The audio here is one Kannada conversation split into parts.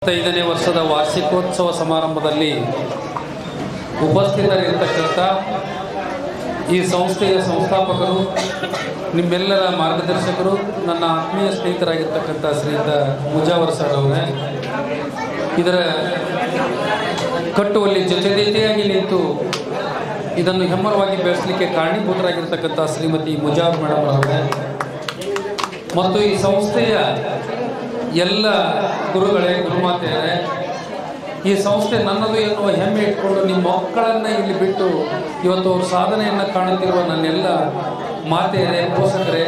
5ನೇ ವರ್ಷದ ವಾರ್ಷಿಕೋತ್ಸವ ಸಮಾರಂಭದಲ್ಲಿ ಉಪಸ್ಥಿತರಿರತಕ್ಕಂಥ ಈ ಸಂಸ್ಥೆಯ ಸಂಸ್ಥಾಪಕರು, ನಿಮ್ಮೆಲ್ಲರ ಮಾರ್ಗದರ್ಶಕರು, ನನ್ನ ಆತ್ಮೀಯ ಸ್ನೇಹಿತರಾಗಿರ್ತಕ್ಕಂಥ ಶ್ರೀಯುತ ಮುಜಾವರ್ ಸರ್ ಅವರೇ, ಇದರ ಕಟ್ಟುವಲ್ಲಿ ಜೊತೆಯಾಗಿ ನಿಂತು ಇದನ್ನು ಹೆಮ್ಮರವಾಗಿ ಬೆಳೆಸಲಿಕ್ಕೆ ಕಾರಣೀಭೂತರಾಗಿರ್ತಕ್ಕಂಥ ಶ್ರೀಮತಿ ಮುಜಾವರ್ ಮೇಡಮ್ ಅವರೇ, ಮತ್ತು ಈ ಸಂಸ್ಥೆಯ ಎಲ್ಲ ಗುರುಗಳೇ, ಗುರುಮಾತೆಯರೇ, ಈ ಸಂಸ್ಥೆ ನನ್ನದು ಎನ್ನುವ ಹೆಮ್ಮೆ ಇಟ್ಕೊಂಡು ನಿಮ್ಮ ಮಕ್ಕಳನ್ನು ಇಲ್ಲಿ ಬಿಟ್ಟು ಇವತ್ತು ಅವ್ರ ಸಾಧನೆಯನ್ನು ಕಾಣುತ್ತಿರುವ ನನ್ನೆಲ್ಲ ಮಾತೆಯರೇ, ಪೋಷಕರೇ,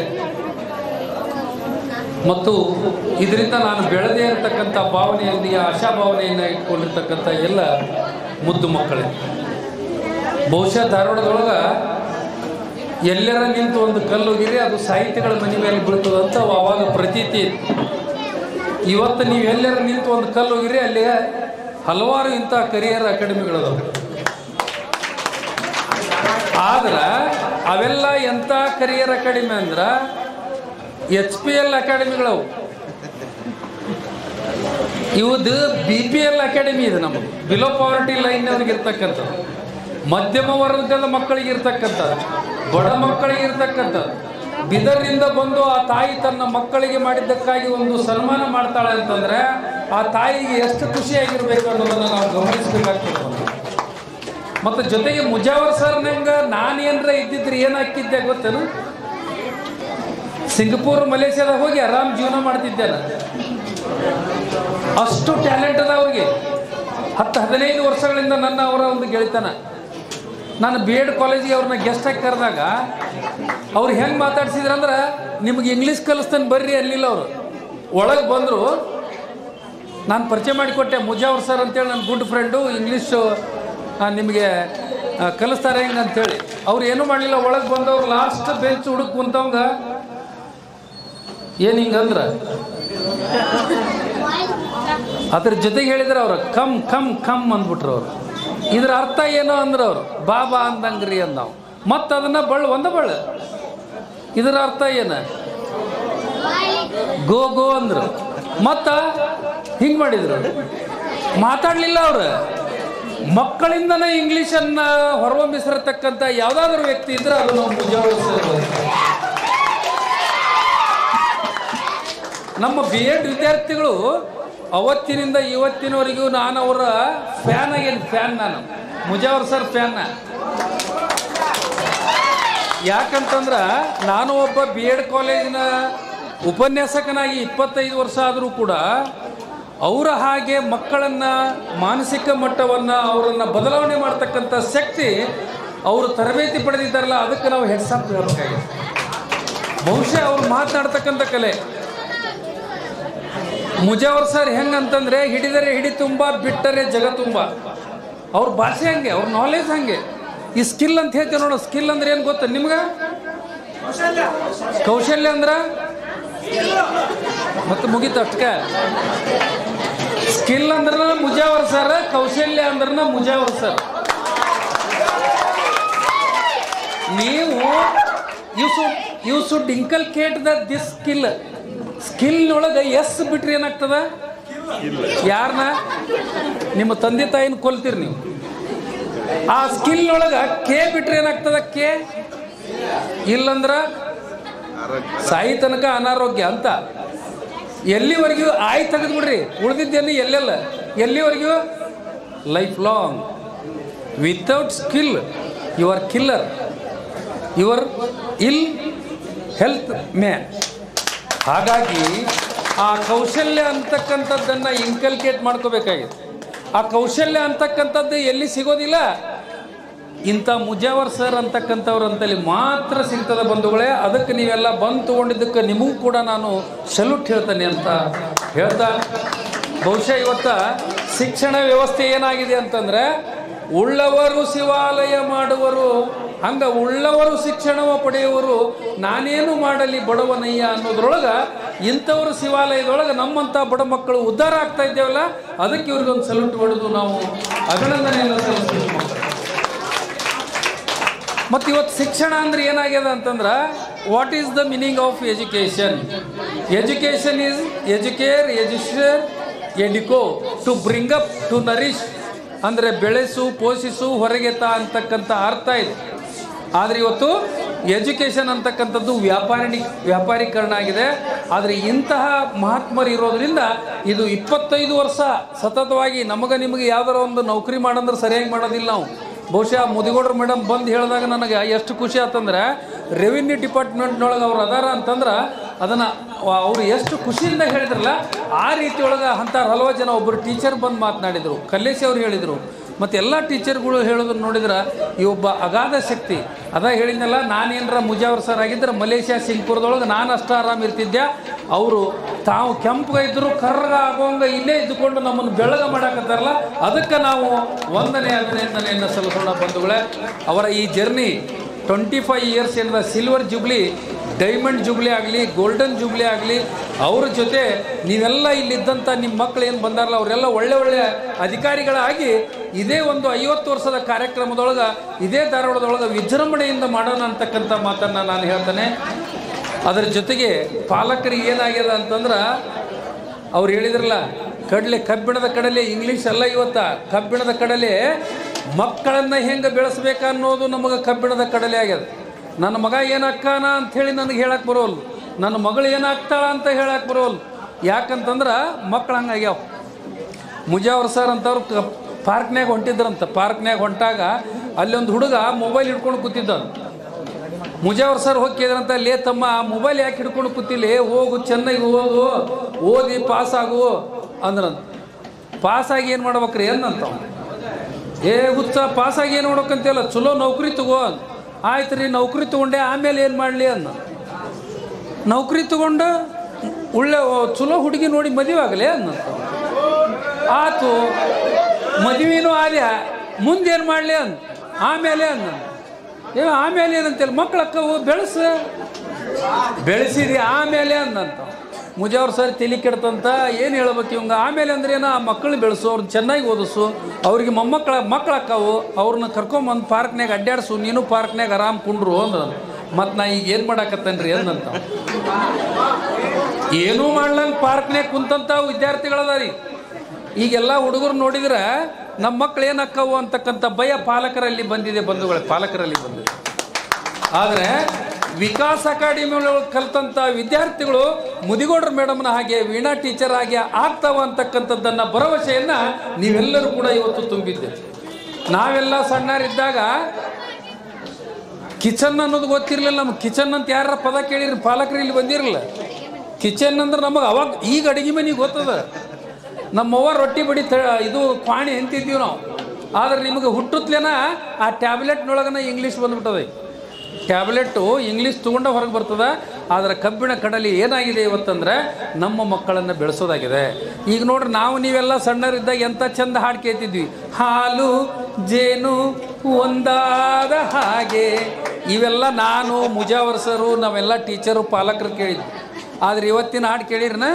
ಮತ್ತು ಇದರಿಂದ ನಾನು ಬೆಳೆದೇ ಇರತಕ್ಕಂಥ ಭಾವನೆಯಲ್ಲಿ ಆಶಾಭಾವನೆಯನ್ನು ಇಟ್ಕೊಂಡಿರ್ತಕ್ಕಂಥ ಎಲ್ಲ ಮುದ್ದು ಮಕ್ಕಳೇ. ಬಹುಶಃ ಧಾರವಾಡದೊಳಗೆ ಎಲ್ಲರ ನಿಂತು ಒಂದು ಕಲ್ಲುಗಿರಿ ಅದು ಸಾಹಿತ್ಯಗಳ ಮನೆ ಮೇಲೆ ಬೀಳ್ತದಂತ ಆವಾಗ ಪ್ರತೀತಿ ಇತ್ತು. ಇವತ್ತು ನೀವು ಎಲ್ಲರ ನಿಂತು ಒಂದು ಕಲ್ಲುಗಿರಿ ಅಲ್ಲಿ ಹಲವಾರು ಇಂಥ ಕರಿಯರ್ ಅಕಾಡೆಮಿಗಳದಾವೆ. ಆದ್ರೆ ಅವೆಲ್ಲ ಎಂಥ ಕರಿಯರ್ ಅಕಾಡೆಮಿ ಅಂದ್ರೆ HPL ಅಕಾಡೆಮಿಗಳವು. ಇವುದು BPL ಅಕಾಡೆಮಿ ಇದೆ, ನಮ್ಮದು ಬಿಲೋ ಪಾವರ್ಟಿ ಲೈನ್ ಅವ್ರಿಗೆ ಇರ್ತಕ್ಕಂಥದ್ದು, ಮಧ್ಯಮ ವರ್ಗದ ಮಕ್ಕಳಿಗೆ ಇರ್ತಕ್ಕಂಥದ್ದು, ಬಡ ಮಕ್ಕಳಿಗೆ ಇರ್ತಕ್ಕಂಥದ್ದು. ಬಿದರ್ನಿಂದ ಬಂದು ಆ ತಾಯಿ ತನ್ನ ಮಕ್ಕಳಿಗೆ ಮಾಡಿದ್ದಕ್ಕಾಗಿ ಒಂದು ಸನ್ಮಾನ ಮಾಡ್ತಾಳೆ ಅಂತಂದ್ರೆ ಆ ತಾಯಿಗೆ ಎಷ್ಟು ಖುಷಿಯಾಗಿರ್ಬೇಕು ಅನ್ನೋದನ್ನು ನಾವು ಗಮನಿಸಬೇಕಾಗ್ತದೆ. ಮತ್ತು ಜೊತೆಗೆ ಮುಜಾವರ್ ಸರ್ ನಂಗೆ ನಾನೇನರ ಇದ್ದಿದ್ರೆ ಏನಾಗ್ತಿದ್ದೆ ಗೊತ್ತೇನು? ಸಿಂಗಪೂರ್, ಮಲೇಷ್ಯಾದಾಗ ಹೋಗಿ ಆರಾಮ್ ಜೀವನ ಮಾಡ್ತಿದ್ದೆ ನಾನು. ಅಷ್ಟು ಟ್ಯಾಲೆಂಟ್ ಅದ ಅವ್ರಿಗೆ. 10-15 ವರ್ಷಗಳಿಂದ ನನ್ನ ಅವರ ಒಂದು ಗೆಳೆತನ. ನಾನು B.Ed ಕಾಲೇಜಿಗೆ ಅವ್ರನ್ನ ಗೆಸ್ಟ್ ಆಗಿ ಕರೆದಾಗ ಅವ್ರು ಹೆಂಗೆ ಮಾತಾಡ್ಸಿದ್ರಂದ್ರೆ, ನಿಮ್ಗೆ ಇಂಗ್ಲೀಷ್ ಕಲಿಸ್ತಾನೆ ಬರ್ರಿ ಅಲ್ಲಿಲ್ಲ. ಅವರು ಒಳಗೆ ಬಂದರು, ನಾನು ಪರಿಚಯ ಮಾಡಿಕೊಟ್ಟೆ ಮುಜಾವರ್ ಸರ್ ಅಂತೇಳಿ, ನನ್ನ ಗುಡ್ ಫ್ರೆಂಡು, ಇಂಗ್ಲೀಷು ನಿಮಗೆ ಕಲಿಸ್ತಾರೆ ಹೆಂಗೆ ಅಂತೇಳಿ. ಅವ್ರು ಏನೂ ಮಾಡಲಿಲ್ಲ, ಒಳಗೆ ಬಂದವ್ರು ಲಾಸ್ಟ್ ಬೆಂಚ್ ಹುಡುಕ್ ಕುಂತವಂಗ ಏನು ಹಿಂಗಂದ್ರೆ ಅದ್ರ ಜೊತೆಗೆ ಹೇಳಿದ್ರೆ ಅವ್ರು ಕಮ್ ಕಮ್ ಕಮ್ ಅಂದ್ಬಿಟ್ರು. ಅವರು ಇದ್ರ ಅರ್ಥ ಏನೋ ಅಂದ್ರೆ ಅವರು ಬಾಬಾ ಅಂದಂಗ್ರಿ ಅಂದ ನಾವು. ಮತ್ತು ಅದನ್ನು ಒಂದ ಇದರ ಅರ್ಥ ಏನು? ಗೋ ಗೋ ಅಂದ್ರು. ಮತ್ತು ಹಿಂಗೆ ಮಾಡಿದ್ರು, ಮಾತಾಡಲಿಲ್ಲ ಅವರು. ಮಕ್ಕಳಿಂದನೇ ಇಂಗ್ಲೀಷನ್ನು ಹೊರಹೊಮ್ಮಿಸಿರತಕ್ಕಂಥ ಯಾವುದಾದ್ರೂ ವ್ಯಕ್ತಿ ಇದ್ರೆ ಅದು ನಾವು ಮುಜಾವರ್ ಸರ್. ನಮ್ಮ B.Ed ವಿದ್ಯಾರ್ಥಿಗಳು ಅವತ್ತಿನಿಂದ ಇವತ್ತಿನವರೆಗೂ ನಾನು ಅವರ ಫ್ಯಾನ್. ನಾನು ಮುಜಾವರ್ ಸರ್ ಫ್ಯಾನ್. ಯಾಕಂತಂದ್ರೆ ನಾನು ಒಬ್ಬ B.Ed ಕಾಲೇಜಿನ ಉಪನ್ಯಾಸಕನಾಗಿ 25 ವರ್ಷ ಆದರೂ ಕೂಡ ಅವರ ಹಾಗೆ ಮಕ್ಕಳನ್ನು ಮಾನಸಿಕ ಮಟ್ಟವನ್ನು ಅವರನ್ನು ಬದಲಾವಣೆ ಮಾಡ್ತಕ್ಕಂಥ ಶಕ್ತಿ ಅವರು ತರಬೇತಿ ಪಡೆದಿದ್ದಾರಲ್ಲ, ಅದಕ್ಕೆ ನಾವು ಹೆಡ್ಸಪ್ ಹೇಳಬೇಕಾಗಿದೆ. ಬಹುಶಃ ಅವ್ರು ಮಾತನಾಡ್ತಕ್ಕಂಥ ಕಲೆ. ಮುಜಾವರ್ ಸರ್ ಹೆಂಗಂತಂದ್ರೆ ಹಿಡಿದರೆ ಹಿಡಿ ತುಂಬ, ಬಿಟ್ಟರೆ ಜಗ ತುಂಬ. ಅವ್ರ ಭಾಷೆ ಹಂಗೆ, ಅವ್ರ ನಾಲೆಜ್ ಹಂಗೆ. ಈ ಸ್ಕಿಲ್ ಅಂತ ಹೇಳ್ತೀವಿ ನೋಡೋ, ಸ್ಕಿಲ್ ಅಂದ್ರೆ ಏನು ಗೊತ್ತ ನಿಮ್ಗೆ? ಕೌಶಲ್ಯ ಅಂದ್ರೆ ಮತ್ತೆ ಮುಗೀತು ಅಷ್ಟಕ್ಕೆ. ಸ್ಕಿಲ್ ಅಂದ್ರ ಮುಜಾವರ್ ಸರ್, ಕೌಶಲ್ಯ ಅಂದ್ರ ಮುಜಾವರ್ ಸರ್. ನೀವು you should inculcate this skill. ಸ್ಕಿಲ್ನೊಳಗೆ ಎಸ್ ಬಿಟ್ರೆ ಏನಾಗ್ತದ? ಯಾರನ್ನ? ನಿಮ್ಮ ತಂದೆ ತಾಯಿನ ಕೊಲ್ತೀರಿ ನೀವು. ಆ ಸ್ಕಿಲ್ನೊಳಗೆ ಕೆ ಬಿಟ್ರೆ ಏನಾಗ್ತದ? ಕೆ ಇಲ್ಲಂದ್ರ ಸಾಯಿ ತನಕ ಅನಾರೋಗ್ಯ ಅಂತ. ಎಲ್ಲಿವರೆಗೂ ಆಯ್ ತೆಗೆದ್ಬಿಡ್ರಿ, ಉಳಿದಿದ್ದೇನೆ ಎಲ್ಲೆಲ್ಲ. ಎಲ್ಲಿವರೆಗೂ? Life long. Without skill you are killer, you are ill health man. ಹಾಗಾಗಿ ಆ ಕೌಶಲ್ಯ ಅಂತಕ್ಕಂಥದ್ದನ್ನು ಇನ್ಕಲ್ಕೇಟ್ ಮಾಡ್ಕೋಬೇಕಾಗಿದೆ. ಆ ಕೌಶಲ್ಯ ಅಂತಕ್ಕಂಥದ್ದು ಎಲ್ಲಿ ಸಿಗೋದಿಲ್ಲ, ಇಂಥ ಮುಜಾವರ್ ಸರ್ ಅಂತಕ್ಕಂಥವ್ರಂತಲ್ಲಿ ಮಾತ್ರ ಸಿಗ್ತದೆ ಬಂಧುಗಳೇ. ಅದಕ್ಕೆ ನೀವೆಲ್ಲ ಬಂದು ತೊಗೊಂಡಿದ್ದಕ್ಕೆ ನಿಮಗೂ ಕೂಡ ನಾನು ಸಲ್ಯೂಟ್ ಹೇಳ್ತೇನೆ ಅಂತ ಹೇಳ್ತಾ, ಬಹುಶಃ ಇವತ್ತು ಶಿಕ್ಷಣ ವ್ಯವಸ್ಥೆ ಏನಾಗಿದೆ ಅಂತಂದರೆ, ಉಳ್ಳವರು ಶಿವಾಲಯ ಮಾಡುವರು, ಹಂಗೆ ಉಳ್ಳವರು ಶಿಕ್ಷಣವ ಪಡೆಯುವರು, ನಾನೇನು ಮಾಡಲಿ ಬಡವನಯ್ಯ ಅನ್ನೋದ್ರೊಳಗೆ ಇಂಥವರು ಶಿವಾಲಯದೊಳಗೆ ನಮ್ಮಂಥ ಬಡ ಮಕ್ಕಳು ಉದ್ಧಾರ ಆಗ್ತಾ ಇದ್ದೇವಲ್ಲ, ಅದಕ್ಕೆ ಇವ್ರಿಗೊಂದು ಸಲ್ಯೂಟ್ ಹೊಡೆದು ನಾವು ಅಭಿನಂದನೆಯನ್ನು ಸಲ್ಲಿಸ್ತೀವಿ. ಮತ್ತು ಇವತ್ತು ಶಿಕ್ಷಣ ಅಂದ್ರೆ ಏನಾಗ್ಯದ ಅಂತಂದ್ರೆ, what is the meaning of education? Education is educare, educare, educo to bring up to nourish ಅಂದರೆ ಬೆಳೆಸು ಪೋಷಿಸು ಹೊರಗೆ ತಾ ಅಂತಕ್ಕಂಥ ಅರ್ಥ ಇದೆ. ಆದರೆ ಇವತ್ತು ಎಜುಕೇಷನ್ ಅಂತಕ್ಕಂಥದ್ದು ವ್ಯಾಪಾರೀಕರಣ ಆಗಿದೆ. ಆದರೆ ಇಂತಹ ಮಹಾತ್ಮರು ಇರೋದ್ರಿಂದ ಇದು 25 ವರ್ಷ ಸತತವಾಗಿ ನಿಮಗೆ ಯಾವ್ದಾರ ಒಂದು ನೌಕರಿ ಮಾಡಂದ್ರೆ ಸರಿಯಾಗಿ ಮಾಡೋದಿಲ್ಲ ನಾವು. ಬಹುಶಃ ಮುದಿಗೌಡರು ಮೇಡಮ್ ಬಂದು ಹೇಳಿದಾಗ ನನಗೆ ಎಷ್ಟು ಖುಷಿ ಆತಂದ್ರೆ ರೆವಿನ್ಯೂ ಡಿಪಾರ್ಟ್ಮೆಂಟ್ನೊಳಗೆ ಅವ್ರು ಅದಾರ ಅಂತಂದ್ರೆ ಅದನ್ನು ಅವರು ಎಷ್ಟು ಖುಷಿಯಿಂದ ಹೇಳಿದ್ರಲ್ಲ ಆ ರೀತಿ ಒಳಗೆ ಅಂಥವ್ರು ಹಲವು ಜನ ಒಬ್ಬರು ಟೀಚರ್ ಬಂದು ಮಾತನಾಡಿದರು, ಕಲ್ಲೇಶಿ ಅವ್ರು ಹೇಳಿದರು. ಮತ್ತು ಎಲ್ಲ ಟೀಚರ್ಗಳು ಹೇಳೋದನ್ನು ನೋಡಿದ್ರೆ ಈ ಒಬ್ಬ ಅಗಾಧ ಶಕ್ತಿ ಅದ ಹೇಳಿದ್ನಲ್ಲ. ನಾನೇನರ ಮುಜಾವರ್ ಸರ್ ಆಗಿದ್ದರೆ ಮಲೇಷ್ಯಾ ಸಿಂಗ್ಪುರದೊಳಗೆ ನಾನು ಅಷ್ಟು ಆರಾಮ ಇರ್ತಿದ್ದೆ. ಅವರು ತಾವು ಕೆಂಪುಗ ಇದ್ದರು ಕರ್ರಗ ಆಗೋಂಗ ಇಲ್ಲೇ ಇದ್ದುಕೊಂಡು ನಮ್ಮನ್ನು ಬೆಳಗ ಮಾಡಾಕತ್ತಾರಲ್ಲ, ಅದಕ್ಕೆ ನಾವು ಅಭಿನಂದನೆಯನ್ನು ಸಲ್ಲಿಸೋಣ ಬಂಧುಗಳೇ. ಅವರ ಈ ಜರ್ನಿ 25 ಇಯರ್ಸ್ ಏನಿದೆ, ಸಿಲ್ವರ್ ಜೂಬ್ಲಿ, ಡೈಮಂಡ್ ಜೂಬ್ಲಿ ಆಗಲಿ, ಗೋಲ್ಡನ್ ಜೂಬ್ಲಿ ಆಗಲಿ, ಅವ್ರ ಜೊತೆ ನೀವೆಲ್ಲ ಇಲ್ಲಿದ್ದಂಥ ನಿಮ್ಮ ಮಕ್ಕಳು ಏನು ಬಂದಾರಲ್ಲ ಅವರೆಲ್ಲ ಒಳ್ಳೆ ಅಧಿಕಾರಿಗಳಾಗಿ ಇದೇ ಒಂದು 50 ವರ್ಷದ ಕಾರ್ಯಕ್ರಮದೊಳಗೆ ಇದೇ ಧಾರವಾಡದೊಳಗೆ ವಿಜೃಂಭಣೆಯಿಂದ ಮಾಡೋಣ ಅಂತಕ್ಕಂಥ ಮಾತನ್ನು ನಾನು ಹೇಳ್ತೇನೆ. ಅದರ ಜೊತೆಗೆ ಪಾಲಕರಿಗೆ ಏನಾಗ್ಯದ ಅಂತಂದ್ರೆ ಅವ್ರು ಹೇಳಿದ್ರಲ್ಲ, ಕಬ್ಬಿಣದ ಕಡಲೆ ಇಂಗ್ಲೀಷ್ ಅಲ್ಲ ಇವತ್ತ, ಕಬ್ಬಿಣದ ಕಡಲೆ ಮಕ್ಕಳನ್ನು ಹೆಂಗೆ ಬೆಳೆಸ್ಬೇಕನ್ನೋದು ನಮಗೆ ಕಬ್ಬಿಣದ ಕಡಲೆ ಆಗ್ಯದ. ನನ್ನ ಮಗ ಏನಾಗ್ತಾನ ಅಂಥೇಳಿ ನನಗೆ ಹೇಳಕ್ಕೆ ಬರೋಲ್ಲ, ನನ್ನ ಮಗಳು ಏನಾಗ್ತಾಳ ಅಂತ ಹೇಳಕ್ಕೆ ಬರೋಲ್ಲ. ಯಾಕಂತಂದ್ರೆ ಮಕ್ಕಳು ಹಂಗಾಗ್ಯಾವ. ಮುಜಾವರ್ ಸರ್ ಅಂತವ್ರು ಪಾರ್ಕ್ನ್ಯಾಗ ಹೊಂಟಿದ್ರಂತ. ಪಾರ್ಕ್ನ್ಯಾಗ ಹೊಂಟಾಗ ಅಲ್ಲೊಂದು ಹುಡುಗ ಮೊಬೈಲ್ ಹಿಡ್ಕೊಂಡು ಕೂತಿದ್ದ. ಮುಜಾವರ್ ಸರ್ ಹೋಗಿದ್ರಂತ, ಲೇ ತಮ್ಮ ಮೊಬೈಲ್ ಯಾಕೆ ಹಿಡ್ಕೊಂಡು ಕೂತಿಲ್ಲ, ಹೋಗು ಚೆನ್ನಾಗಿ ಹೋಗು, ಓದಿ ಪಾಸಾಗು ಅಂದ್ರಂತ. ಪಾಸಾಗಿ ಏನು ಮಾಡ್ಬೇಕ್ರಿ ಅಂದಂತ. ಹುಚ್ಚ ಪಾಸಾಗಿ ಏನು ಮಾಡ್ಬೇಕಂತಿಲ್ಲ, ಚಲೋ ನೌಕರಿ ತಗೋ. ಆಯ್ತು ರೀ ನೌಕರಿ ತೊಗೊಂಡೆ, ಆಮೇಲೆ ಏನು ಮಾಡಲಿ ಅನ್ನ. ನೌಕರಿ ತೊಗೊಂಡು ಚಲೋ ಹುಡುಗಿ ನೋಡಿ ಮದುವೆ ಆಗಲಿ ಅನ್ನಂತ. ಆತು ಮದುವೆನೂ ಆದ್ಯ, ಮುಂದೇನು ಮಾಡಲಿ ಅಂದ. ಆಮೇಲೆ ಅನ್ನ ಆಮೇಲೆ ಏನಂತೇಳಿ ಮಕ್ಕಳಕ್ಕವು ಬೆಳೆಸಿದಿ ಆಮೇಲೆ ಅಂದಂತ. ಮುಜಾವರ್ ಸರ್ ತಲೆ ಕೆಡ್ತಂತ. ಏನು ಹೇಳ್ಬೇಕು ಇವಂಗ, ಆಮೇಲೆ ಅಂದ್ರೆ ಏನೋ ಆ ಮಕ್ಕಳನ್ನ ಬೆಳೆಸು, ಅವ್ರನ್ನ ಚೆನ್ನಾಗಿ ಓದಿಸು, ಅವ್ರಿಗೆ ಮಕ್ಕಳಕ್ಕಾವು, ಅವ್ರನ್ನ ಕರ್ಕೊಂಬಂದು ಪಾರ್ಕ್ನಾಗ ಅಡ್ಡಾಡಿಸು, ನೀನು ಪಾರ್ಕ್ನಾಗ ಆರಾಮ್ ಕುಂಡ್ರು ಅಂದ. ಮತ್ತು ನಾ ಈಗ ಏನು ಮಾಡಾಕತ್ತೇನ್ರಿ ಅಂದಂತ. ಏನೂ ಮಾಡ್ಲಂಗೆ ಪಾರ್ಕ್ನಾಗ ಕುಂತಂತ ವಿದ್ಯಾರ್ಥಿಗಳದಾರಿ. ಈಗೆಲ್ಲ ಹುಡುಗರು ನೋಡಿದ್ರೆ ನಮ್ಮ ಮಕ್ಕಳು ಏನಕ್ಕವು ಅಂತಕ್ಕಂಥ ಭಯ ಪಾಲಕರಲ್ಲಿ ಬಂದಿದೆ ಬಂಧುಗಳೇ, ಪಾಲಕರಲ್ಲಿ ಬಂದಿದೆ. ಆದರೆ ವಿಕಾಸ್ ಅಕಾಡೆಮಿ ಕಲಿತಂಥ ವಿದ್ಯಾರ್ಥಿಗಳು ಮುದಿಗೌಡರ ಮೇಡಮ್ನ ಹಾಗೆ ವೀಣಾ ಟೀಚರ್ ಆಗಿ ಆಗ್ತಾವ ಅಂತಕ್ಕಂಥದ್ದನ್ನು ಭರವಸೆಯನ್ನು ನೀವೆಲ್ಲರೂ ಕೂಡ ಇವತ್ತು ತುಂಬಿದ್ದೇವೆ. ನಾವೆಲ್ಲ ಸಣ್ಣರಿದ್ದಾಗ ಕಿಚನ್ ಅನ್ನೋದು ಗೊತ್ತಿರಲಿಲ್ಲ ನಮ್ಗೆ. ಕಿಚನ್ ಅಂತ ಯಾರ ಪದ ಕೇಳಿರಿ, ಪಾಲಕರು ಇಲ್ಲಿ ಬಂದಿರಲಿಲ್ಲ. ಕಿಚನ್ ಅಂದ್ರೆ ನಮಗೆ ಅವಾಗ ಈಗ ಅಡುಗೆ ಮನೆಗೆ ಗೊತ್ತದ. ನಮ್ಮವ್ವ ರೊಟ್ಟಿ ಬಡಿ ಇದು ಕ್ವಾಣಿ ಅಂತಿದ್ದೀವಿ ನಾವು. ಆದರೆ ನಿಮಗೆ ಹುಟ್ಟುತ್ತಲೇನ ಆ ಟ್ಯಾಬ್ಲೆಟ್ನೊಳಗನ ಇಂಗ್ಲೀಷ್ ಬಂದ್ಬಿಟ್ಟದ. ಟ್ಯಾಬ್ಲೆಟ್ಟು ಇಂಗ್ಲೀಷ್ ತೊಗೊಂಡ ಹೊರಗೆ ಬರ್ತದೆ. ಆದರೆ ಕಬ್ಬಿಣ ಕಡಲೆ ಏನಾಗಿದೆ ಇವತ್ತಂದ್ರೆ ನಮ್ಮ ಮಕ್ಕಳನ್ನು ಬೆಳೆಸೋದಾಗಿದೆ. ಈಗ ನೋಡ್ರಿ, ನಾವು ನೀವೆಲ್ಲ ಸಣ್ಣರಿದ್ದಾಗ ಎಂಥ ಚಂದ ಹಾಡು ಕೇಳ್ತಿದ್ವಿ. ಹಾಲು ಜೇನು ಒಂದಾದ ಹಾಗೆ, ಇವೆಲ್ಲ ನಾನು ಮುಜಾವರ್ ಸರು ನಾವೆಲ್ಲ ಟೀಚರು ಪಾಲಕರು ಕೇಳಿದ್ವಿ. ಆದರೆ ಇವತ್ತಿನ ಹಾಡು ಕೇಳಿರನ,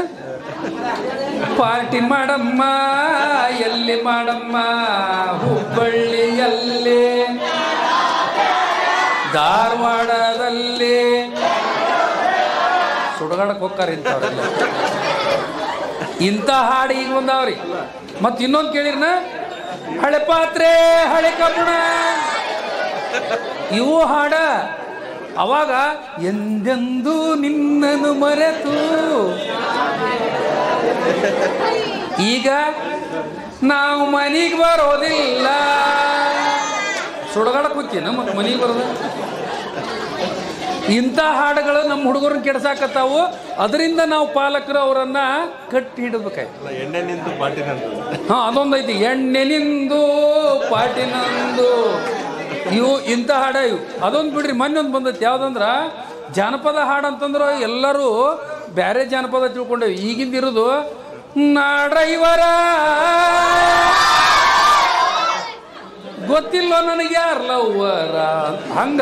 ಪಾರ್ಟಿ ಮಾಡಮ್ಮ ಎಲ್ಲಿ ಮಾಡಮ್ಮ, ಹುಬ್ಬಳ್ಳಿಯಲ್ಲಿ, ಧಾರವಾಡದಲ್ಲಿ, ಸುಡಗಾಡಕ್ಕೆ ಹೋಗ್ತಾರೆ ಇಂಥವ್ರೆಲ್ಲ. ಇಂಥ ಹಾಡು ಈಗ ಬಂದಾವ್ರಿ. ಮತ್ತು ಇನ್ನೊಂದು ಕೇಳಿರ್ನ, ಹಳೆ ಪಾತ್ರೆ ಹಳೆ ಕಬ್ಬಣ, ಇವು ಹಾಡ. ಅವಾಗ ಎಂದೆಂದು ನಿನ್ನನ್ನು ಮರೆತು, ಈಗ ನಾವು ಮನೆಗೆ ಬರೋದಿಲ್ಲ. ಸುಡಗಾಡಕ್ಕೆ ಹೋಗ್ತೀನ ಮತ್ತು ಮನೆಗೆ ಬರೋದು. ಇಂಥ ಹಾಡುಗಳು ನಮ್ಮ ಹುಡುಗರನ್ನ ಕೆಡ್ಸಾಕತ್ತಾವು. ಅದರಿಂದ ನಾವು ಪಾಲಕರು ಅವರನ್ನು ಕಟ್ಟಿ ಹಿಡಬೇಕಾಯ್ತು. ಹಾಂ, ಅದೊಂದೈತಿ, ಎಣ್ಣೆ ನಿಂದು ಪಾಟಿನಂದು, ಇವು ಇಂಥ ಹಾಡ ಇವು. ಅದೊಂದು ಬಿಡ್ರಿ, ಮೊನ್ನೊಂದು ಬಂದೈತಿ. ಯಾವುದಂದ್ರೆ ಜಾನಪದ ಹಾಡು ಅಂತಂದ್ರೆ ಎಲ್ಲರೂ ಬೇರೆ ಜಾನಪದ ತಿಳ್ಕೊಂಡೇವಿ. ಈಗಿಂದ ಇರೋದು ನಾಡ್ರೈವರ ಗೊತ್ತಿಲ್ಲ ನನಗೆ ಯಾರು ಲವ್ವರ, ಹಂಗ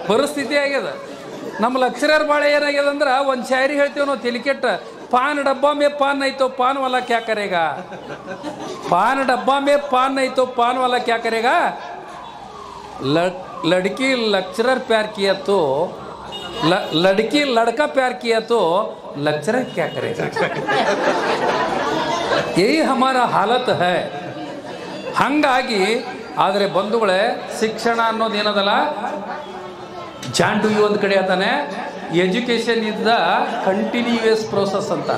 ಪರಿಸ್ಥಿತಿ ಆಗ್ಯದ. ನಮ್ಮ ಲಕ್ಷರರ್ ಭಾಳ ಏನಾಗ್ಯದ ಅಂದ್ರೆ ಒಂದು ಶಾಯರಿ ಹೇಳ್ತೀವಿ ನಾವು ತೆಲಿಕೆಟ್ಟ, ಪಾನ್ ಡಬ್ಬಾ ಮೇ ಪಾನ್ ಐತೋ ಪಾನ್ ವಾಲ ಕ್ಯಾ ಕರೇಗಾ, ಪಾನ್ ಡಬ್ಬಾ ಮೇ ಪಾನ್ ಐತೋ ಪಾನ್ ವಾಲ ಕ್ಯಾ ಕರೇಗಾ, लड़की लेक्चरर प्यार किया तो लड़की लड़का प्यार किया तो लेक्चरर क्या करेगा. ಯಹಿ ಹಮಾರ ಹಾಲತ್ ಹೈ. ಹಾಗಾಗಿ ಆದರೆ ಬಂಧುಗಳೇ, ಶಿಕ್ಷಣ ಅನ್ನೋದೇನದಲ್ಲ, ಜಾನ್ ಡುಯಿ ಒಂದು ಕಡೆ ಹೇಳ್ತಾನೆ, education is the continuous process ಅಂತ.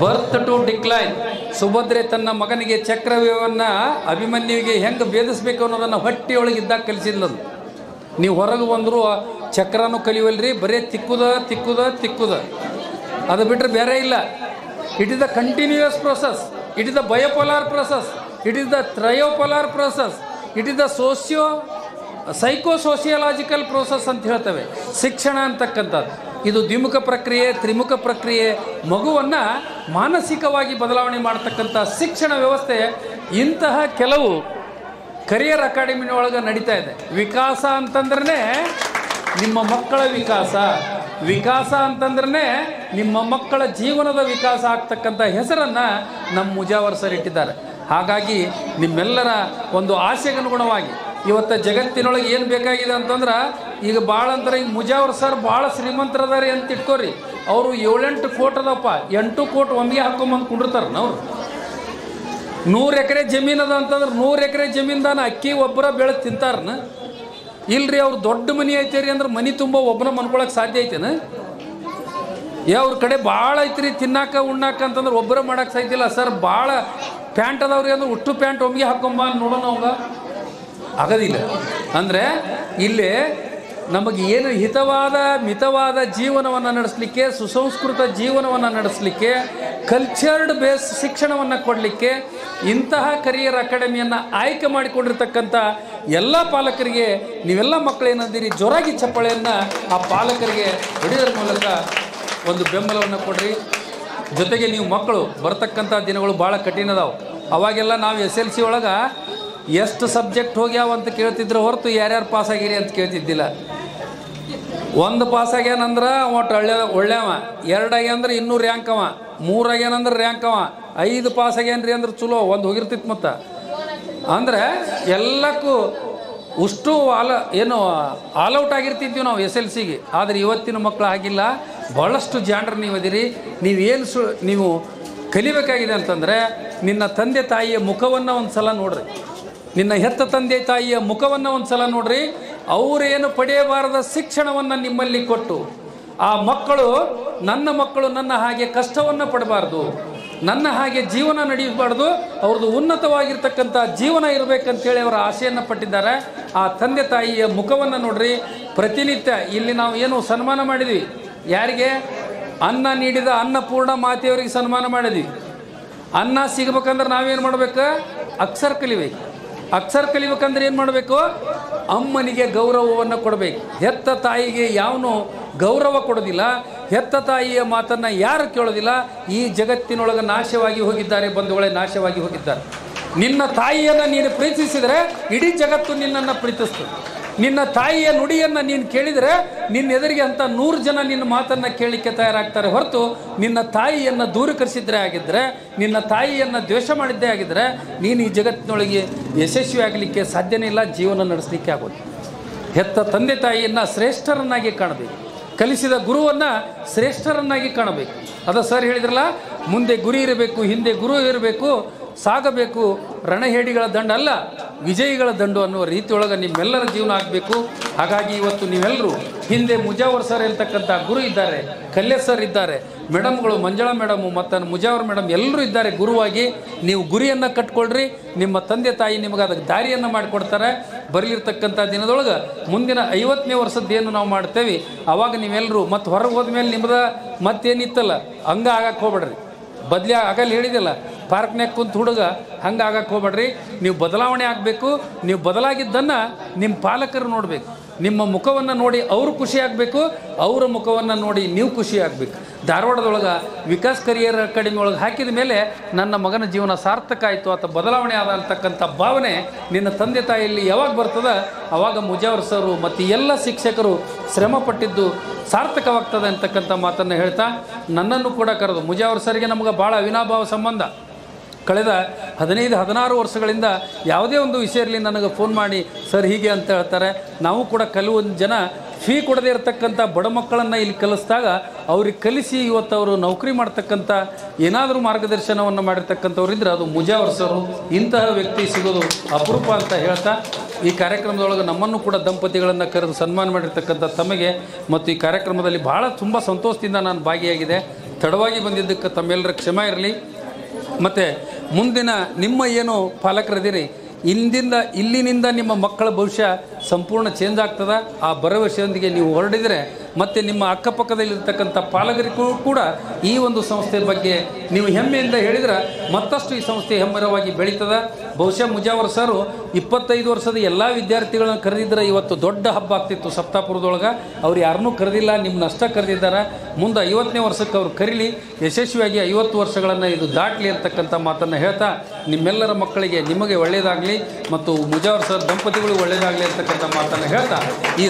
Birth to decline. ಸುಭದ್ರೆ ತನ್ನ ಮಗನಿಗೆ ಚಕ್ರವ್ಯೂಹವನ್ನು ಅಭಿಮನ್ಯುವಿಗೆ ಹೆಂಗೆ ಭೇದಿಸ್ಬೇಕು ಅನ್ನೋದನ್ನು ಹೊಟ್ಟೆಯೊಳಗಿದ್ದಾಗ ಕಲಿಸಿದ್ಲದು. ನೀವು ಹೊರಗೆ ಬಂದರೂ ಚಕ್ರನೂ ಕಲಿಯುವಲ್ರಿ, ಬರೀ ತಿಕ್ಕುದ. ಅದು ಬಿಟ್ಟರೆ ಬೇರೆ ಇಲ್ಲ. It is the continuous process, it is the bipolar process, it is the tripolar process, it is the psychosociological process ಅಂತ ಹೇಳ್ತೇವೆ ಶಿಕ್ಷಣ ಅಂತಕ್ಕಂಥದ್ದು. ಇದು ದ್ವಿಮುಖ ಪ್ರಕ್ರಿಯೆ, ತ್ರಿಮುಖ ಪ್ರಕ್ರಿಯೆ. ಮಗುವನ್ನು ಮಾನಸಿಕವಾಗಿ ಬದಲಾವಣೆ ಮಾಡತಕ್ಕಂಥ ಶಿಕ್ಷಣ ವ್ಯವಸ್ಥೆ ಇಂತಹ ಕೆಲವು ಕರಿಯರ್ ಅಕಾಡೆಮಿನೊಳಗೆ ನಡೀತಾ ಇದೆ. ವಿಕಾಸ ಅಂತಂದ್ರೆ ನಿಮ್ಮ ಮಕ್ಕಳ ವಿಕಾಸ ಅಂತಂದ್ರೆ ನಿಮ್ಮ ಮಕ್ಕಳ ಜೀವನದ ವಿಕಾಸ ಆಗ್ತಕ್ಕಂಥ ಹೆಸರನ್ನು ನಮ್ಮ ಮುಜಾವರ್ ಸರ್ ಇಟ್ಟಿದ್ದಾರೆ. ಹಾಗಾಗಿ ನಿಮ್ಮೆಲ್ಲರ ಒಂದು ಆಸೆಗನುಗುಣವಾಗಿ ಇವತ್ತು ಜಗತ್ತಿನೊಳಗೆ ಏನು ಬೇಕಾಗಿದೆ ಅಂತಂದ್ರೆ, ಈಗ ಭಾಳ ಅಂತಾರೆ, ಈಗ ಮುಜಾವರ್ ಸರ್ ಭಾಳ ಶ್ರೀಮಂತರದಾರೆ ಅಂತ ಇಟ್ಕೋರಿ. ಅವರು 7-8 ಕೋಟಿ ಅದಪ್ಪ, 8 ಕೋಟಿ ಒಮ್ಮೆಗೆ ಹಾಕೊಂಬಂದು ಕುಂಡಿರ್ತಾರೆ. ನಾವು 100 ಎಕರೆ ಜಮೀನು ಅದ ಅಂತಂದ್ರೆ 100 ಎಕರೆ ಜಮೀನ್ದಾನ ಅಕ್ಕಿ ಒಬ್ಬರ ಬೆಳೆದು ತಿಂತಾರನ? ಇಲ್ರಿ, ಅವ್ರು ದೊಡ್ಡ ಮನೆ ಐತೆ ರೀ ಅಂದ್ರೆ ಮನೆ ತುಂಬ ಒಬ್ಬನ ಮನ್ಕೊಳಕ್ಕೆ ಸಾಧ್ಯ ಐತೇನ? ಅವ್ರ ಕಡೆ ಭಾಳ ಐತ್ರಿ ತಿನ್ನಾಕ ಉಣ್ಣಾಕ ಅಂತಂದ್ರೆ ಒಬ್ಬರ ಮಾಡಕ್ಕೆ ಸಾಧ್ಯ ಇಲ್ಲ. ಸರ್ ಭಾಳ ಪ್ಯಾಂಟ್ ಅದಾವ್ರಿ ಅಂದ್ರೆ ಉಷ್ಟು ಪ್ಯಾಂಟ್ ಒಮ್ಮೆಗೆ ಹಾಕೊಂಬ ನೋಡೋಣ, ಅವಾಗ ಆಗೋದಿಲ್ಲ. ಅಂದರೆ ಇಲ್ಲಿ ನಮಗೆ ಏನು ಮಿತವಾದ ಜೀವನವನ್ನು ನಡೆಸಲಿಕ್ಕೆ, ಸುಸಂಸ್ಕೃತ ಜೀವನವನ್ನು ನಡೆಸಲಿಕ್ಕೆ, ಕಲ್ಚರ್ಡ್ ಬೇಸ್ ಶಿಕ್ಷಣವನ್ನು ಕೊಡಲಿಕ್ಕೆ ಇಂತಹ ಕರಿಯರ್ ಅಕಾಡೆಮಿಯನ್ನು ಆಯ್ಕೆ ಮಾಡಿಕೊಂಡಿರ್ತಕ್ಕಂಥ ಎಲ್ಲ ಪಾಲಕರಿಗೆ ನೀವೆಲ್ಲ ಮಕ್ಕಳೇನಂದಿರಿ, ಜೋರಾಗಿ ಚಪ್ಪಾಳೆಯನ್ನು ಆ ಪಾಲಕರಿಗೆ ಹೊಡೆಯೋದ್ರ ಮೂಲಕ ಒಂದು ಬೆಂಬಲವನ್ನು ಕೊಡ್ರಿ. ಜೊತೆಗೆ ನೀವು ಮಕ್ಕಳು ಬರ್ತಕ್ಕಂಥ ದಿನಗಳು ಭಾಳ ಕಠಿಣ ಅದಾವೆ. ಅವಾಗೆಲ್ಲ ನಾವು SLC ಒಳಗೆ ಎಷ್ಟು ಸಬ್ಜೆಕ್ಟ್ ಹೋಗ್ಯಾವ ಅಂತ ಕೇಳ್ತಿದ್ರು ಹೊರತು ಯಾರ್ಯಾರು ಪಾಸ್ ಆಗಿರಿ ಅಂತ ಕೇಳ್ತಿದ್ದಿಲ್ಲ. 1 ಪಾಸ್ ಆಗ್ಯಾನಂದ್ರೆ ಒಟ್ಟು ಒಳ್ಳೆಯವ, 2 ಆಗ್ಯಾನಂದ್ರೆ ಇನ್ನೂ ರ್ಯಾಂಕ್ ಅವ, 3 ಆಗ್ಯಾನಂದ್ರೆ ರ್ಯಾಂಕ್ ಅವ, 5 ಪಾಸ್ ಆಗ್ಯಾನ್ರಿ ಅಂದ್ರೆ ಚಲೋ 1 ಹೋಗಿರ್ತಿತ್ತು. ಮತ್ತು ಅಂದರೆ ಎಲ್ಲಕ್ಕೂ ಅಷ್ಟು ಆಲ್ಔಟ್ ಆಗಿರ್ತಿದ್ವಿ ನಾವು SLCಗೆ. ಆದರೆ ಇವತ್ತಿನ ಮಕ್ಕಳು ಆಗಿಲ್ಲ. ಭಾಳಷ್ಟು ಜಾಣರು ನೀವು ಅದಿರಿ. ನೀವು ಕಲಿಬೇಕಾಗಿದೆ ಅಂತಂದರೆ ನಿನ್ನ ತಂದೆ ತಾಯಿಯ ಮುಖವನ್ನು ಒಂದು ಸಲ ನೋಡ್ರಿ, ನಿನ್ನ ಹೆತ್ತ ತಂದೆ ತಾಯಿಯ ಮುಖವನ್ನು ಒಂದು ಸಲ ನೋಡ್ರಿ. ಅವರೇನು ಪಡೆಯಬಾರದ ಶಿಕ್ಷಣವನ್ನು ನಿಮ್ಮಲ್ಲಿ ಕೊಟ್ಟು ಆ ಮಕ್ಕಳು ನನ್ನ ಹಾಗೆ ಕಷ್ಟವನ್ನು ಪಡಬಾರ್ದು, ನನ್ನ ಹಾಗೆ ಜೀವನ ನಡೆಯಬಾರ್ದು, ಅವ್ರದ್ದು ಉನ್ನತವಾಗಿರ್ತಕ್ಕಂಥ ಜೀವನ ಇರಬೇಕಂತೇಳಿ ಅವರ ಆಸೆಯನ್ನು ಪಟ್ಟಿದ್ದಾರೆ. ಆ ತಂದೆ ತಾಯಿಯ ಮುಖವನ್ನು ನೋಡ್ರಿ. ಪ್ರತಿನಿತ್ಯ ಇಲ್ಲಿ ನಾವು ಏನು ಸನ್ಮಾನ ಮಾಡಿದ್ವಿ, ಯಾರಿಗೆ? ಅನ್ನ ನೀಡಿದ ಅನ್ನಪೂರ್ಣ ಮಾತೆಯವರಿಗೆ ಸನ್ಮಾನ ಮಾಡಿದ್ವಿ. ಅನ್ನ ಸಿಗಬೇಕಂದ್ರೆ ನಾವೇನು ಮಾಡಬೇಕು? ಅಕ್ಷರ ಕಲಿಬೇಕು. ಅಕ್ಷರ ಕಲಿಬೇಕಂದ್ರೆ ಏನು ಮಾಡಬೇಕು? ಅಮ್ಮನಿಗೆ ಗೌರವವನ್ನು ಕೊಡಬೇಕು. ಹೆತ್ತ ತಾಯಿಗೆ ಯಾವನು ಗೌರವ ಕೊಡೋದಿಲ್ಲ, ಹೆತ್ತ ತಾಯಿಯ ಮಾತನ್ನು ಯಾರು ಕೇಳೋದಿಲ್ಲ, ಈ ಜಗತ್ತಿನೊಳಗೆ ನಾಶವಾಗಿ ಹೋಗಿದ್ದಾರೆ ಬಂಧುಗಳೇ, ನಾಶವಾಗಿ ಹೋಗಿದ್ದಾರೆ. ನಿನ್ನ ತಾಯಿಯನ್ನು ನೀನು ಪ್ರೀತಿಸಿದರೆ ಇಡೀ ಜಗತ್ತು ನಿನ್ನನ್ನು ಪ್ರೀತಿಸ್ತದೆ. ನಿನ್ನ ತಾಯಿಯ ನುಡಿಯನ್ನು ನೀನು ಕೇಳಿದರೆ ನಿನ್ನ ಎದುರಿಗೆ ಅಂತ 100 ಜನ ನಿನ್ನ ಮಾತನ್ನು ಕೇಳಲಿಕ್ಕೆ ತಯಾರಾಗ್ತಾರೆ ಹೊರತು ನಿನ್ನ ತಾಯಿಯನ್ನು ದೂರೀಕರಿಸಿದ್ರೆ ಆಗಿದ್ದರೆ, ನಿನ್ನ ತಾಯಿಯನ್ನು ದ್ವೇಷ ಮಾಡಿದ್ದೇ ಆಗಿದ್ದರೆ ನೀನು ಈ ಜಗತ್ತಿನೊಳಗೆ ಯಶಸ್ವಿ ಆಗಲಿಕ್ಕೆ ಸಾಧ್ಯನೇ ಇಲ್ಲ, ಜೀವನ ನಡೆಸಲಿಕ್ಕೆ ಆಗೋದು. ಹೆತ್ತ ತಂದೆ ತಾಯಿಯನ್ನು ಶ್ರೇಷ್ಠರನ್ನಾಗಿ ಕಾಣಬೇಕು, ಕಲಿಸಿದ ಗುರುವನ್ನು ಶ್ರೇಷ್ಠರನ್ನಾಗಿ ಕಾಣಬೇಕು. ಅದ ಸರ್ ಹೇಳಿದ್ರಲ್ಲ, ಮುಂದೆ ಗುರಿ ಇರಬೇಕು, ಹಿಂದೆ ಗುರು ಇರಬೇಕು, ಸಾಗಬೇಕು ರಣಹೇಡಿಗಳ ದಂಡ ಅಲ್ಲ ವಿಜಯಿಗಳ ದಂಡು ಅನ್ನುವ ರೀತಿಯೊಳಗೆ ನಿಮ್ಮೆಲ್ಲರ ಜೀವನ ಆಗಬೇಕು. ಹಾಗಾಗಿ ಇವತ್ತು ನೀವೆಲ್ಲರೂ ಹಿಂದೆ ಮುಜಾವರ್ ಸರ್ ಇರ್ತಕ್ಕಂಥ ಗುರು ಇದ್ದಾರೆ, ಕಲ್ಯ ಸರ್ ಇದ್ದಾರೆ, ಮೇಡಮ್ಗಳು ಮಂಜಳಾ ಮೇಡಮು ಮತ್ತು ಮುಜಾವರ್ ಮೇಡಮ್ ಎಲ್ಲರೂ ಇದ್ದಾರೆ ಗುರುವಾಗಿ. ನೀವು ಗುರಿಯನ್ನು ಕಟ್ಕೊಳ್ರಿ, ನಿಮ್ಮ ತಂದೆ ತಾಯಿ ನಿಮಗೆ ಅದಕ್ಕೆ ದಾರಿಯನ್ನು ಮಾಡಿಕೊಡ್ತಾರೆ. ಬರಲಿರ್ತಕ್ಕಂಥ ದಿನದೊಳಗೆ ಮುಂದಿನ 50ನೇ ವರ್ಷದ್ದೇನು ನಾವು ಮಾಡ್ತೇವೆ ಆವಾಗ ನೀವೆಲ್ಲರೂ ಮತ್ತು ಹೊರಗೆ ಹೋದ್ಮೇಲೆ ನಿಮ್ಮದು ಮತ್ತೇನಿತ್ತಲ್ಲ ಹಂಗೆ ಆಗಕ್ಕೆ ಹೋಗ್ಬೇಡ್ರಿ. ಆಗಲ್ಲಿ ಹೇಳಿದಿಲ್ಲ, ಪಾರ್ಕ್ನಾಗ ಕುಂತು ಹುಡುಗ ಹಂಗೆ ಆಗಕ್ಕೆ ಹೋಗ್ಬೇಡ್ರಿ. ನೀವು ಬದಲಾವಣೆ ಆಗಬೇಕು. ನೀವು ಬದಲಾಗಿದ್ದನ್ನು ನಿಮ್ಮ ಪಾಲಕರು ನೋಡಬೇಕು. ನಿಮ್ಮ ಮುಖವನ್ನು ನೋಡಿ ಅವರು ಖುಷಿ ಆಗಬೇಕು, ಅವರ ಮುಖವನ್ನು ನೋಡಿ ನೀವು ಖುಷಿ ಆಗಬೇಕು. ಧಾರವಾಡದೊಳಗೆ ವಿಕಾಸ್ ಕರಿಯರ್ ಅಕಾಡೆಮಿ ಒಳಗೆ ಹಾಕಿದ ಮೇಲೆ ನನ್ನ ಮಗನ ಜೀವನ ಸಾರ್ಥಕ ಆಯಿತು ಅಥವಾ ಬದಲಾವಣೆ ಆದ ಅಂತಕ್ಕಂಥ ಭಾವನೆ ನಿನ್ನ ತಂದೆ ತಾಯಿಯಲ್ಲಿ ಯಾವಾಗ ಬರ್ತದೆ ಆವಾಗ ಮುಜಾವರ್ ಸರು ಮತ್ತು ಎಲ್ಲ ಶಿಕ್ಷಕರು ಶ್ರಮಪಟ್ಟಿದ್ದು ಸಾರ್ಥಕವಾಗ್ತದೆ ಅಂತಕ್ಕಂಥ ಮಾತನ್ನು ಹೇಳ್ತಾ ನನ್ನನ್ನು ಕೂಡ ಕರೆದು ಮುಜಾವರ್ ಸರಿಗೆ ನಮಗೆ ಭಾಳ ಅವಿನಾಭಾವ ಸಂಬಂಧ. ಕಳೆದ 15-16 ವರ್ಷಗಳಿಂದ ಯಾವುದೇ ಒಂದು ವಿಷಯ ಇರಲಿ ನನಗೆ ಫೋನ್ ಮಾಡಿ ಸರ್ ಹೀಗೆ ಅಂತ ಹೇಳ್ತಾರೆ. ನಾವು ಕೂಡ ಕೆಲವೊಂದು ಜನ ಫೀ ಕೊಡದೇ ಇರತಕ್ಕಂಥ ಬಡ ಮಕ್ಕಳನ್ನು ಇಲ್ಲಿ ಕಲಿಸಿದಾಗ ಅವ್ರಿಗೆ ಕಲಿಸಿ ಇವತ್ತು ಅವರು ನೌಕರಿ ಮಾಡ್ತಕ್ಕಂಥ ಏನಾದರೂ ಮಾರ್ಗದರ್ಶನವನ್ನು ಮಾಡಿರ್ತಕ್ಕಂಥವ್ರು ಇದ್ರೆ ಅದು ಮುಜಾವರ್ ಸರ್. ಇಂತಹ ವ್ಯಕ್ತಿ ಸಿಗೋದು ಅಪರೂಪ ಅಂತ ಹೇಳ್ತಾ ಈ ಕಾರ್ಯಕ್ರಮದೊಳಗೆ ನಮ್ಮನ್ನು ಕೂಡ ದಂಪತಿಗಳನ್ನು ಕರೆದು ಸನ್ಮಾನ ಮಾಡಿರ್ತಕ್ಕಂಥ ತಮಗೆ ಮತ್ತು ಈ ಕಾರ್ಯಕ್ರಮದಲ್ಲಿ ಭಾಳ ತುಂಬ ಸಂತೋಷದಿಂದ ನಾನು ಭಾಗಿಯಾಗಿದೆ. ತಡವಾಗಿ ಬಂದಿದ್ದಕ್ಕೆ ತಮ್ಮೆಲ್ಲರ ಕ್ಷಮೆ ಇರಲಿ. ಮತ್ತು ಮುಂದಿನ ನಿಮ್ಮ ಏನು ಪಾಲಕರದಿರಿ ಇಲ್ಲಿನಿಂದ ನಿಮ್ಮ ಮಕ್ಕಳ ಭವಿಷ್ಯ ಸಂಪೂರ್ಣ ಚೇಂಜ್ ಆಗ್ತದೆ. ಆ ಭರವಸೆಯೊಂದಿಗೆ ನೀವು ಹೊರಡಿದರೆ ಮತ್ತು ನಿಮ್ಮ ಅಕ್ಕಪಕ್ಕದಲ್ಲಿರ್ತಕ್ಕಂಥ ಪಾಲಕರಿಗೂ ಕೂಡ ಈ ಒಂದು ಸಂಸ್ಥೆ ಬಗ್ಗೆ ನೀವು ಹೆಮ್ಮೆಯಿಂದ ಹೇಳಿದ್ರೆ ಮತ್ತಷ್ಟು ಈ ಸಂಸ್ಥೆ ಹೆಮ್ಮರವಾಗಿ ಬೆಳೀತದೆ. ಬಹುಶಃ ಮುಜಾವರ್ ಸರು 25 ವರ್ಷದ ಎಲ್ಲ ವಿದ್ಯಾರ್ಥಿಗಳನ್ನು ಕರೆದಿದ್ದರೆ ಇವತ್ತು ದೊಡ್ಡ ಹಬ್ಬ ಆಗ್ತಿತ್ತು ಸಪ್ತಾಪುರದೊಳಗೆ. ಅವ್ರು ಯಾರನ್ನೂ ಕರೆದಿಲ್ಲ, ನಿಮ್ಮನ್ನ ಅಷ್ಟೇ ಕರೆದಿದ್ದಾರೆ. ಮುಂದೆ 50ನೇ ವರ್ಷಕ್ಕೆ ಅವ್ರು ಕರೀಲಿ, ಯಶಸ್ವಿಯಾಗಿ 50 ವರ್ಷಗಳನ್ನು ಇದು ದಾಟಲಿ ಅಂತಕ್ಕಂಥ ಮಾತನ್ನು ಹೇಳ್ತಾ ನಿಮ್ಮೆಲ್ಲರ ಮಕ್ಕಳಿಗೆ ನಿಮಗೆ ಒಳ್ಳೆಯದಾಗಲಿ ಮತ್ತು ಮುಜಾವರ್ ಸರ್ ದಂಪತಿಗಳು ಒಳ್ಳೆಯದಾಗಲಿ ಅಂತಕ್ಕಂಥ ಮಾತನ್ನು ಹೇಳ್ತಾ ಈ